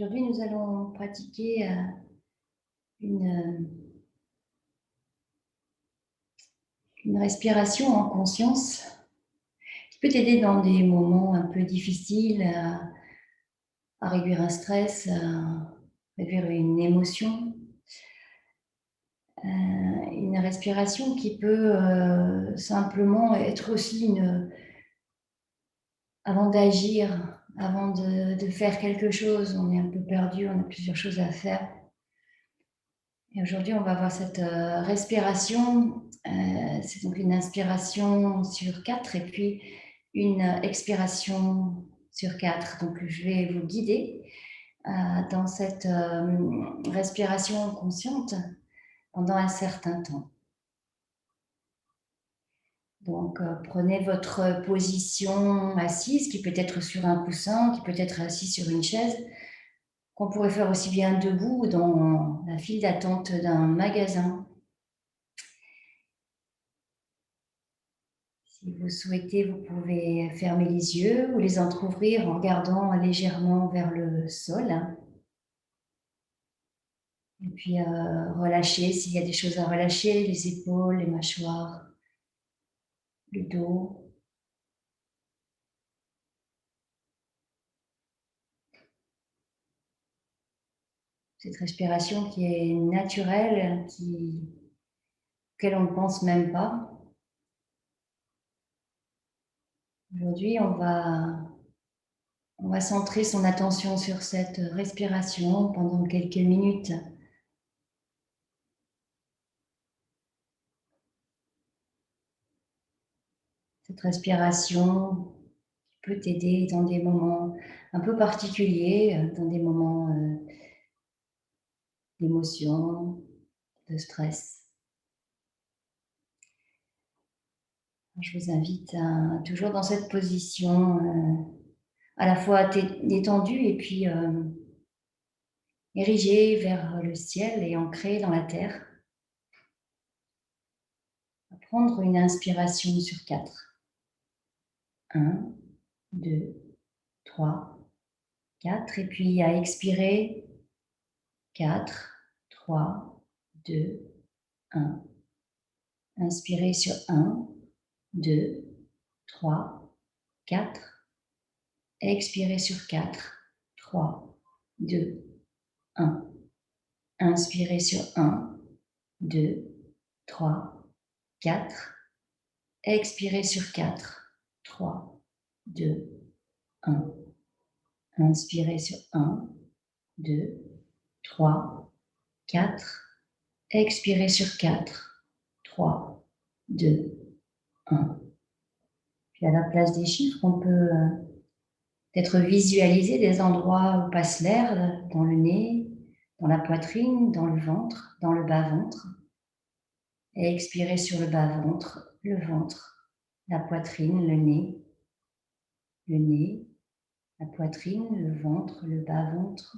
Aujourd'hui, nous allons pratiquer une, une respiration en conscience qui peut t'aider dans des moments un peu difficiles à réduire un stress, à réduire une émotion. Une respiration qui peut simplement être aussi avant d'agir, avant de faire quelque chose, on est un peu perdu, on a plusieurs choses à faire. Et aujourd'hui, on va voir cette respiration. C'est donc une inspiration sur 4 et puis une expiration sur 4. Donc, je vais vous guider dans cette respiration consciente pendant un certain temps. Donc, prenez votre position assise, qui peut être sur un coussin, qui peut être assis sur une chaise, qu'on pourrait faire aussi bien debout dans la file d'attente d'un magasin. Si vous souhaitez, vous pouvez fermer les yeux ou les entrouvrir en regardant légèrement vers le sol. Et puis relâcher s'il y a des choses à relâcher, les épaules, les mâchoires, le dos. Cette respiration qui est naturelle, auquel on ne pense même pas. Aujourd'hui, on va centrer son attention sur cette respiration pendant quelques minutes. Cette respiration qui peut t'aider dans des moments un peu particuliers, dans des moments d'émotion, de stress. Je vous invite toujours dans cette position à la fois détendue et puis érigée vers le ciel et ancrée dans la terre. À prendre une inspiration sur 4. 1, 2, 3, 4. Et puis à expirer 4, 3, 2, 1. Inspirez sur 1, 2, 3, 4. Expirez sur 4, 3, 2, 1. Inspirez sur 1, 2, 3, 4. Expirez sur 4, 3, 2, 1. Inspirez sur 1, 2, 3, 4. Expirez sur 4, 3, 2, 1. Puis à la place des chiffres, on peut peut-être visualiser des endroits où passe l'air, dans le nez, dans la poitrine, dans le ventre, dans le bas-ventre. Et expirez sur le bas-ventre, le ventre, la poitrine, le nez, la poitrine, le ventre, le bas-ventre.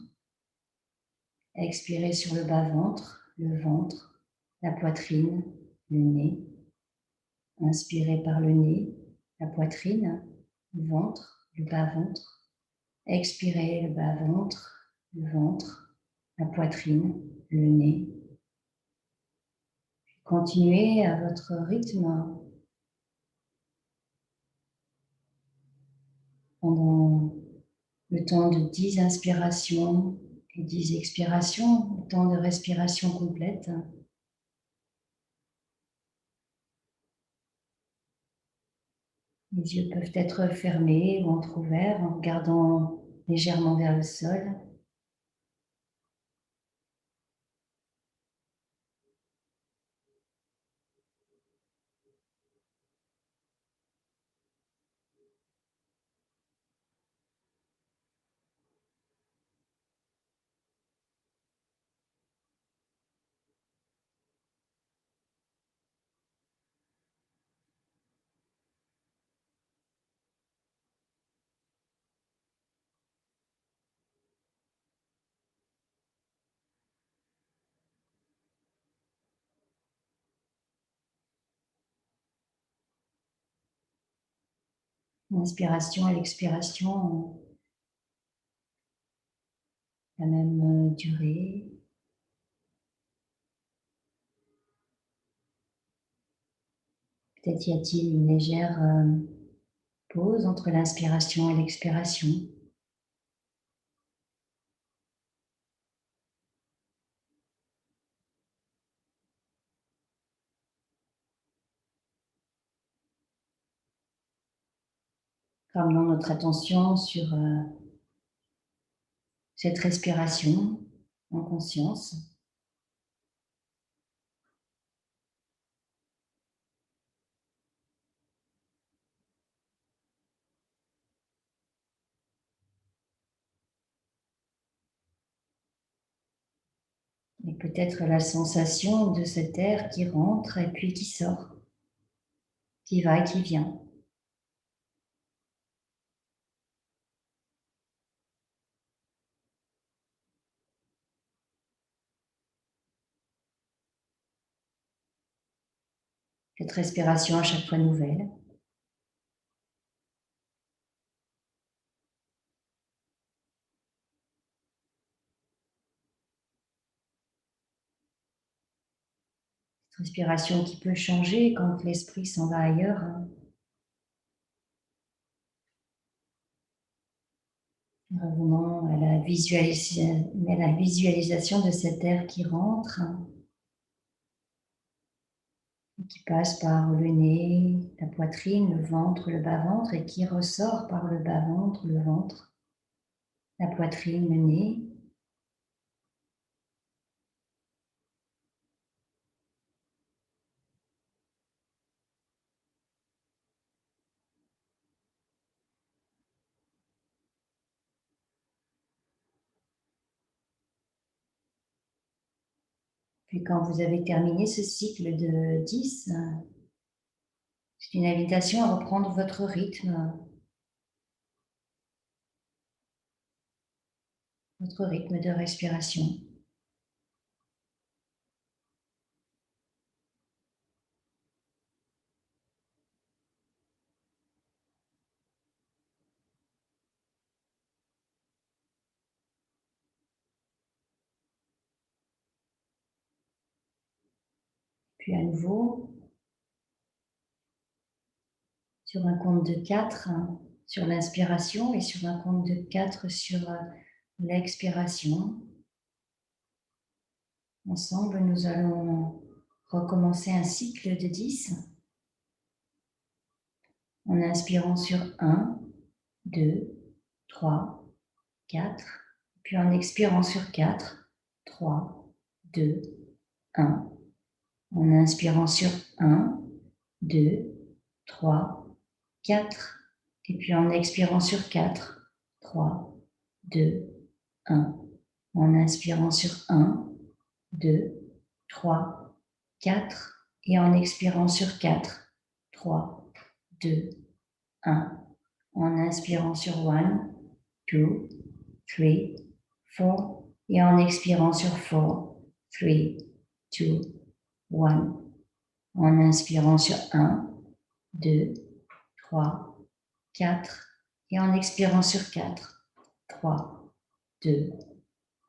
Expirez sur le bas-ventre, le ventre, la poitrine, le nez. Inspirez par le nez, la poitrine, le ventre, le bas-ventre. Expirez le bas-ventre, le ventre, la poitrine, le nez. Continuez à votre rythme pendant le temps de 10 inspirations et 10 expirations, le temps de respiration complète. Les yeux peuvent être fermés ou entrouverts en regardant légèrement vers le sol. L'inspiration et l'expiration la même durée. Peut-être y a-t-il une légère pause entre l'inspiration et l'expiration. Ramenons notre attention sur cette respiration en conscience. Et peut-être la sensation de cet air qui rentre et puis qui sort, qui va et qui vient. Cette respiration à chaque fois nouvelle. Cette respiration qui peut changer quand l'esprit s'en va ailleurs. Revenons à la visualisation de cet air qui rentre, qui passe par le nez, la poitrine, le ventre, le bas-ventre et qui ressort par le bas-ventre, le ventre, la poitrine, le nez. Puis quand vous avez terminé ce cycle de 10, c'est une invitation à reprendre votre rythme de respiration. Puis à nouveau, sur un compte de 4, sur l'inspiration et sur un compte de 4 sur l'expiration. Ensemble, nous allons recommencer un cycle de 10 en inspirant sur 1, 2, 3, 4, puis en expirant sur 4, 3, 2, 1. En inspirant sur 1, 2, 3, 4, et puis en expirant sur 4, 3, 2, 1. En inspirant sur 1, 2, 3, 4, et en expirant sur 4, 3, 2, 1. En inspirant sur 1, 2, 3, 4, et en expirant sur 4, 3, 2, 1. En inspirant sur 1, 2, 3, 4, et en expirant sur 4, 3, 2,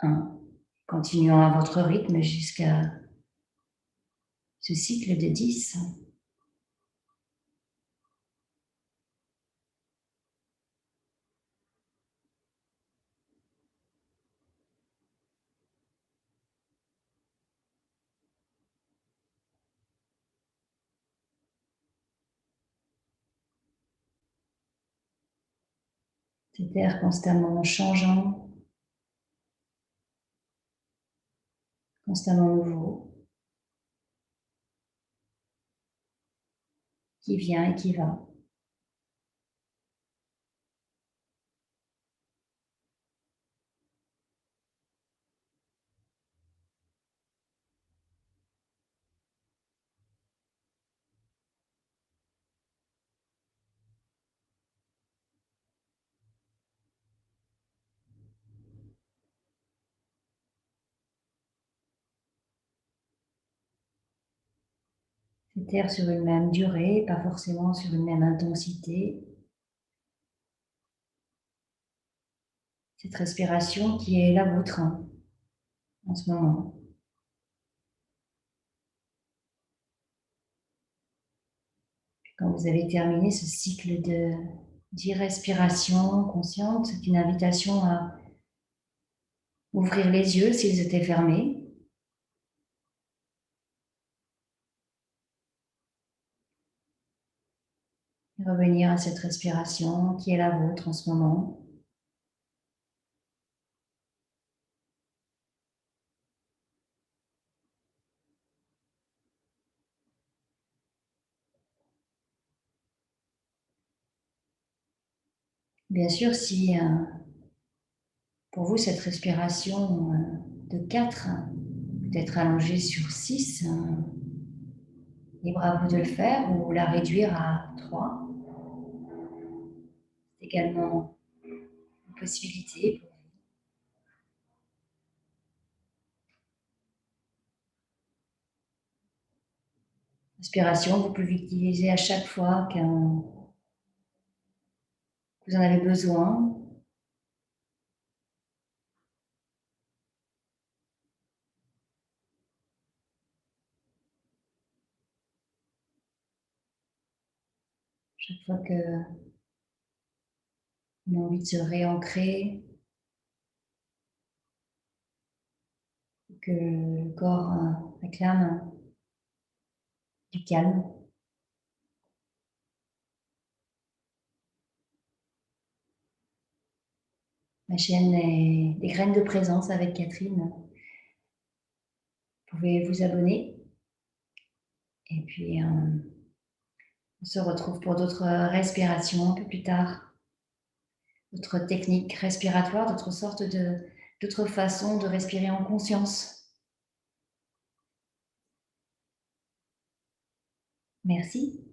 1. Continuons à votre rythme jusqu'à ce cycle de 10. Cet air constamment changeant, constamment nouveau, qui vient et qui va. Cet air sur une même durée, pas forcément sur une même intensité. cette respiration qui est la vôtre en ce moment. Quand vous avez terminé ce cycle d'irrespiration consciente, c'est une invitation à ouvrir les yeux s'ils étaient fermés. Et revenir à cette respiration qui est la vôtre en ce moment. Bien sûr, si pour vous cette respiration de 4 peut être allongée sur 6, libre à vous de le faire ou la réduire à 3. C'est également une possibilité. Respiration, vous pouvez l'utiliser à chaque fois que vous en avez besoin. Chaque fois qu'on a envie de se réancrer, que le corps réclame du calme. La chaîne est des graines de présence avec Catherine. Vous pouvez vous abonner. Et puis, on se retrouve pour d'autres respirations un peu plus tard. D'autres techniques respiratoires, d'autres façons de respirer en conscience. Merci.